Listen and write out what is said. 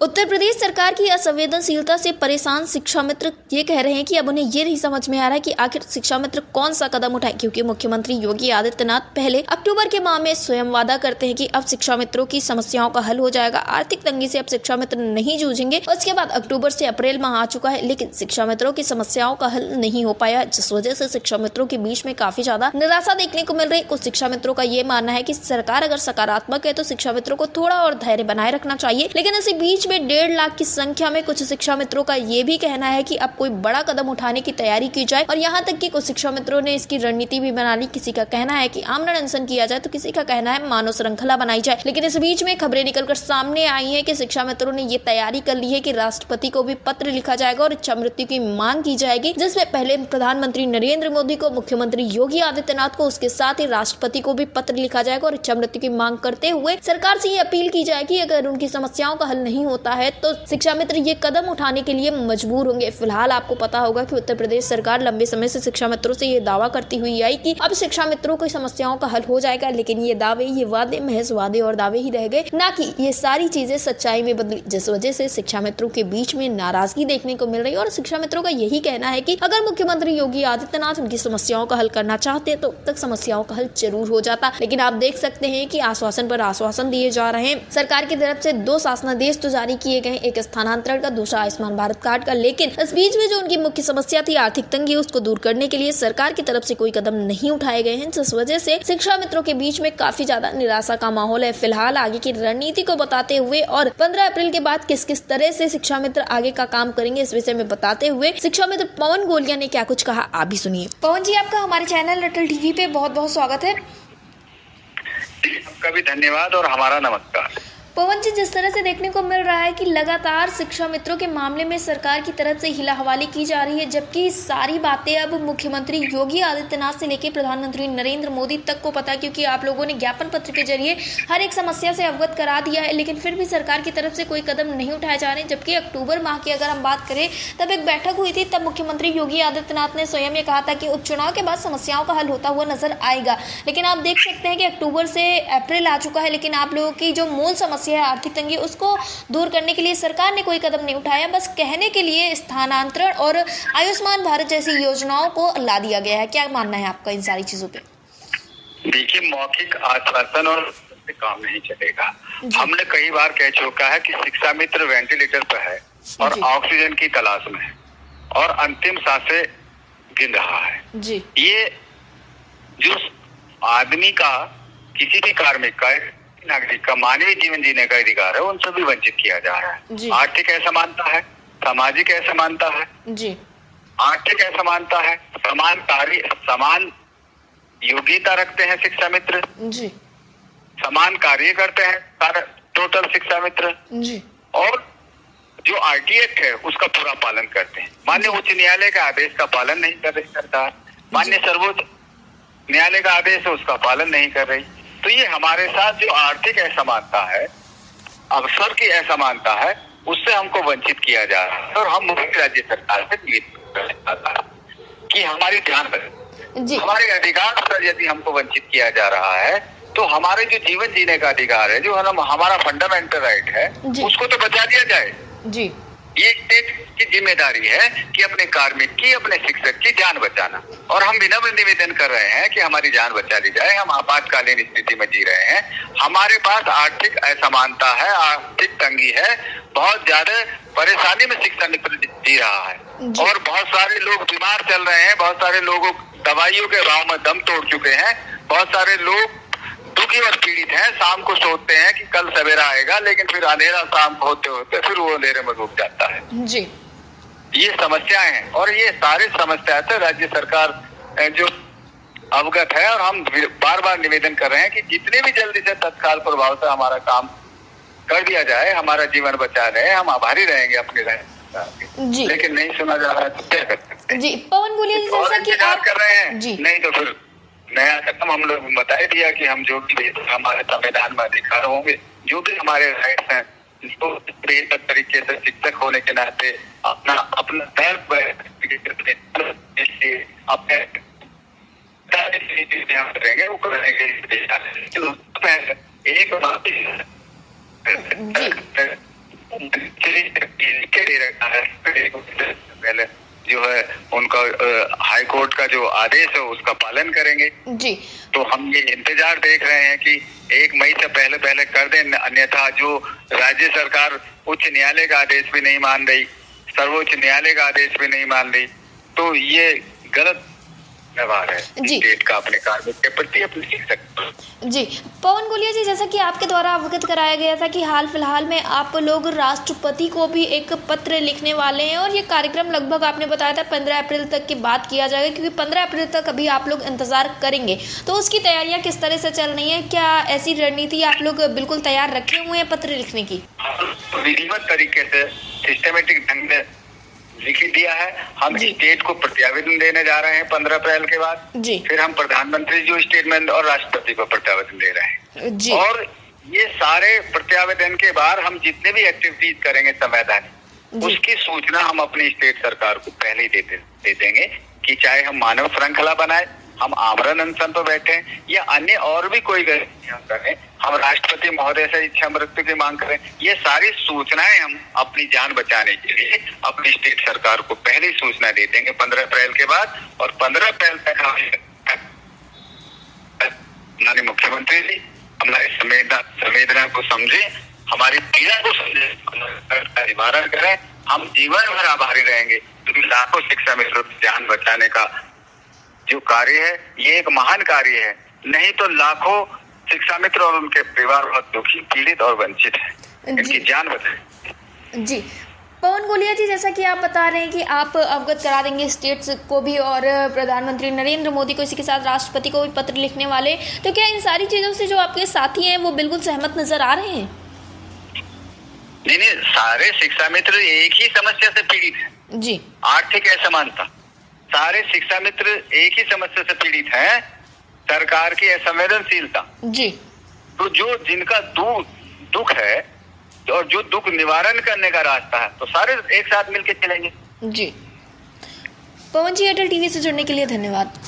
उत्तर प्रदेश सरकार की असंवेदनशीलता से परेशान शिक्षा मित्र ये कह रहे हैं कि अब उन्हें ये नहीं समझ में आ रहा है कि आखिर शिक्षा मित्र कौन सा कदम उठाए, क्योंकि मुख्यमंत्री योगी आदित्यनाथ पहले अक्टूबर के माह में स्वयं वादा करते हैं कि अब शिक्षा मित्रों की समस्याओं का हल हो जाएगा, आर्थिक तंगी से अब शिक्षा मित्र नहीं जूझेंगे। उसके बाद अक्टूबर से अप्रैल माह आ चुका है, लेकिन शिक्षा मित्रों की समस्याओं का हल नहीं हो पाया, जिस वजह से शिक्षा मित्रों के बीच में काफी ज्यादा निराशा देखने को मिल रही। कुछ शिक्षा मित्रों का ये मानना है कि सरकार अगर सकारात्मक है तो शिक्षा मित्रों को थोड़ा और धैर्य बनाए रखना चाहिए, लेकिन इसी बीच में 1.5 लाख की संख्या में कुछ शिक्षा मित्रों का ये भी कहना है कि अब कोई बड़ा कदम उठाने की तैयारी की जाए, और यहाँ तक कि कुछ शिक्षा मित्रों ने इसकी रणनीति भी बना ली। किसी का कहना है कि आमरण अनशन किया जाए, तो किसी का कहना है मानव श्रृंखला बनाई जाए। लेकिन इस बीच में खबरें निकलकर सामने आई है कि शिक्षा मित्रों ने ये तैयारी कर ली है कि राष्ट्रपति को भी पत्र लिखा जाएगा और इच्छा मृत्यु की मांग की जाएगी, जिसमें पहले प्रधानमंत्री नरेंद्र मोदी को, मुख्यमंत्री योगी आदित्यनाथ को, उसके साथ ही राष्ट्रपति को भी पत्र लिखा जाएगा और इच्छा मृत्यु की मांग करते हुए सरकार से ये अपील की जाएगी अगर उनकी समस्याओं का हल नहीं होता है तो शिक्षा मित्र ये कदम उठाने के लिए मजबूर होंगे। फिलहाल आपको पता होगा कि उत्तर प्रदेश सरकार लंबे समय से शिक्षा मित्रों से ये दावा करती हुई आई कि अब शिक्षा मित्रों की समस्याओं का हल हो जाएगा, लेकिन ये दावे, ये वादे महज वादे और दावे ही रह गए, ना कि ये सारी चीजें सच्चाई में बदली, जिस वजह से शिक्षा मित्रों के बीच में नाराजगी देखने को मिल रही है। और शिक्षा मित्रों का यही कहना है कि अगर मुख्यमंत्री योगी आदित्यनाथ उनकी समस्याओं का हल करना चाहते तो अब तक समस्याओं का हल जरूर हो जाता, लेकिन आप देख सकते हैं कि आश्वासन पर आश्वासन दिए जा रहे हैं। सरकार की तरफ से 2 शासनादेश तो जारी किए गए, एक स्थानांतरण का, दूसरा आयुष्मान भारत कार्ड का, लेकिन इस बीच में जो उनकी मुख्य समस्या थी आर्थिक तंगी, उसको दूर करने के लिए सरकार की तरफ से कोई कदम नहीं उठाए गए हैं, जिस वजह से शिक्षा मित्रों के बीच में काफी ज्यादा निराशा का माहौल है। फिलहाल आगे की रणनीति को बताते हुए और 15 अप्रैल के बाद किस किस तरह से शिक्षा मित्र आगे का काम करेंगे, इस विषय में बताते हुए शिक्षा मित्र पवन गोलिया ने क्या कुछ कहा, आप भी सुनिए। पवन जी, आपका हमारे चैनल अटल टीवी पे बहुत बहुत स्वागत है। आपका भी धन्यवाद और हमारा नमस्कार। पवन जी, जिस तरह से देखने को मिल रहा है कि लगातार शिक्षा मित्रों के मामले में सरकार की तरफ से हिला हवाली की जा रही है, जबकि सारी बातें अब मुख्यमंत्री योगी आदित्यनाथ से लेकर प्रधानमंत्री नरेंद्र मोदी तक को पता है, क्योंकि आप लोगों ने ज्ञापन पत्र के जरिए हर एक समस्या से अवगत करा दिया है, लेकिन फिर भी सरकार की तरफ से कोई कदम नहीं उठाए जा रहे। जबकि अक्टूबर माह की अगर हम बात करें तब एक बैठक हुई थी, तब मुख्यमंत्री योगी आदित्यनाथ ने स्वयं ये कहा था कि उपचुनाव के बाद समस्याओं का हल होता हुआ नजर आएगा, लेकिन आप देख सकते हैं कि अक्टूबर से अप्रैल आ चुका है, लेकिन आप लोगों की जो मूल समस्या है आर्थिक तंगी, उसको दूर करने के लिए सरकार ने कोई कदम नहीं उठाया। बस कहने के लिए स्थानांतरण और आयुष्मान भारत जैसी योजनाओं को ला दिया गया है। क्या मानना है आपका इन सारी चीजों पे? देखिए, मौखिक आश्वासन और काम नहीं चलेगा। हमने कई बार कह चुका है कि शिक्षा मित्र वेंटिलेटर पर है और ऑक्सीजन की तलाश में है और अंतिम सांसें गिन रहा है जी। ये जो आदमी का, किसी भी कार्मिक का, नागरिक का मानवीय जीवन जीने का अधिकार है, उनसे भी वंचित किया जा रहा है। आर्थिक असमानता है, सामाजिक असमानता है जी। आर्थिक असमानता है, समान योग्यता रखते हैं शिक्षा मित्र जी, समान कार्य करते हैं टोटल शिक्षा मित्र जी, और जो आरटी एक्ट है उसका पूरा पालन करते हैं। माननीय उच्च न्यायालय का आदेश का पालन नहीं कर रही सरकार, माननीय सर्वोच्च न्यायालय का आदेश है उसका पालन नहीं कर रही। तो ये हमारे साथ जो आर्थिक असमानता है, अवसर की असमानता है, उससे हमको वंचित किया जा रहा है। और हम राज्य सरकार से निवेदन कि हमारी ध्यान रखें, हमारे अधिकार पर यदि हमको वंचित किया जा रहा है तो हमारे जो जीवन जीने का अधिकार है, जो हमारा फंडामेंटल राइट है, उसको तो बचा दिया जाए जी। ये स्टेट की जिम्मेदारी है कि अपने कार्मिक की, अपने शिक्षक की जान बचाना, और हम विनम्र निवेदन कर रहे हैं कि हमारी जान बचा ली जाए। हम आपातकालीन स्थिति में जी रहे हैं, हमारे पास आर्थिक असमानता है, आर्थिक तंगी है, बहुत ज्यादा परेशानी में शिक्षा मित्र जी रहा है और बहुत सारे लोग बीमार चल रहे हैं, बहुत सारे लोगों दवाइयों के भाव में दम तोड़ चुके हैं, बहुत सारे लोग दुखी और पीड़ित हैं। शाम को सोचते हैं कि कल सवेरा आएगा, लेकिन फिर अंधेरा शाम को होते होते फिर वो अंधेरे में डूब जाता है जी। ये समस्याएं हैं और ये सारी समस्याएं से राज्य सरकार जो अवगत है, और हम बार बार निवेदन कर रहे हैं कि जितने भी जल्दी से तत्काल प्रभाव से हमारा काम कर दिया जाए, हमारा जीवन बचा रहे, हम आभारी रहेंगे अपने जी। लेकिन नहीं सुना जा रहा है तो क्या कर सकते हैं जी। पवन गोलिया जी, जैसा कि आप कर रहे हैं जी, नहीं तो फिर नया कदम हम लोग बता दिया कि हम जो भी हमारे संविधान में अधिकार होंगे, जो भी हमारे राइट्स हैं, जो बेहतर तरीके से शिक्षक होने के नाते अपना अपने करेंगे, वो करेंगे। एक बात पहले जो है उनका हाई कोर्ट का जो आदेश है उसका पालन करेंगे जी। तो हम ये इंतजार देख रहे हैं कि 1 मई से पहले पहले कर दें, अन्यथा जो राज्य सरकार उच्च न्यायालय का आदेश भी नहीं मान रही, सर्वोच्च न्यायालय का आदेश भी नहीं मान रही, तो ये गलत व्यवहार है स्टेट का अपने कार्य के प्रति, अपने शिक्षक। जी पवन गोलिया जी, जैसा कि आपके द्वारा अवगत कराया गया था कि हाल फिलहाल में आप लोग राष्ट्रपति को भी एक पत्र लिखने वाले हैं और ये कार्यक्रम लगभग आपने बताया था 15 अप्रैल तक की बात किया जाएगा, क्योंकि 15 अप्रैल तक अभी आप लोग इंतजार करेंगे, तो उसकी तैयारियां किस तरह से चल रही हैं? क्या ऐसी रणनीति आप लोग बिल्कुल तैयार रखे हुए हैं पत्र लिखने की? विधिवत तरीके से सिस्टमेटिक ढंग में लिख दिया है। हम स्टेट को प्रत्यावेदन देने जा रहे हैं 15 अप्रैल के बाद जी। फिर हम प्रधानमंत्री जी स्टेटमेंट और राष्ट्रपति को प्रत्यावेदन दे रहे हैं जी। और ये सारे प्रत्यावेदन के बाद हम जितने भी एक्टिविटीज करेंगे संवैधानिक, उसकी सूचना हम अपनी स्टेट सरकार को पहले ही दे देंगे कि चाहे हम मानव श्रृंखला बनाए, हम आमरण अनशन पर बैठे या अन्य और भी कोई गतिविधियां करें, हम राष्ट्रपति महोदय से इच्छा मृत्यु की मांग करें, ये सारी सूचनाएं हम अपनी जान बचाने के लिए अपनी स्टेट सरकार को पहले सूचना दे देंगे 15 अप्रैल के बाद। और 15 अप्रैल तक हमारे मुख्यमंत्री जी हमारी संवेदना को समझे, हमारी पीड़ा को समझे, का निवारण करें। हम जीवन भर आभारी रहेंगे क्योंकि लाखों शिक्षा मित्रों की जान बचाने का जो कार्य है ये एक महान कार्य है, नहीं तो लाखों शिक्षा मित्र और उनके परिवार बहुत दुखी, पीड़ित और वंचित है, इनकी जान बचाए। जी पवन गोलिया जी, जैसा कि आप बता रहे हैं कि आप अवगत करा देंगे स्टेट्स को भी और प्रधानमंत्री नरेंद्र मोदी को, इसी के साथ राष्ट्रपति को भी पत्र लिखने वाले, तो क्या इन सारी चीजों से जो आपके साथी हैं वो बिल्कुल सहमत नजर आ रहे हैं? नहीं, सारे शिक्षा मित्र एक ही समस्या से पीड़ित है जी। आर्थिक असमानता। सारे शिक्षा मित्र एक ही समस्या से पीड़ित हैं, सरकार की असंवेदनशीलता जी। तो जो जिनका दुख है और जो दुख निवारण करने का रास्ता है, तो सारे एक साथ मिलकर चलेंगे। जी पवन जी, एयरटेल टीवी से जुड़ने के लिए धन्यवाद।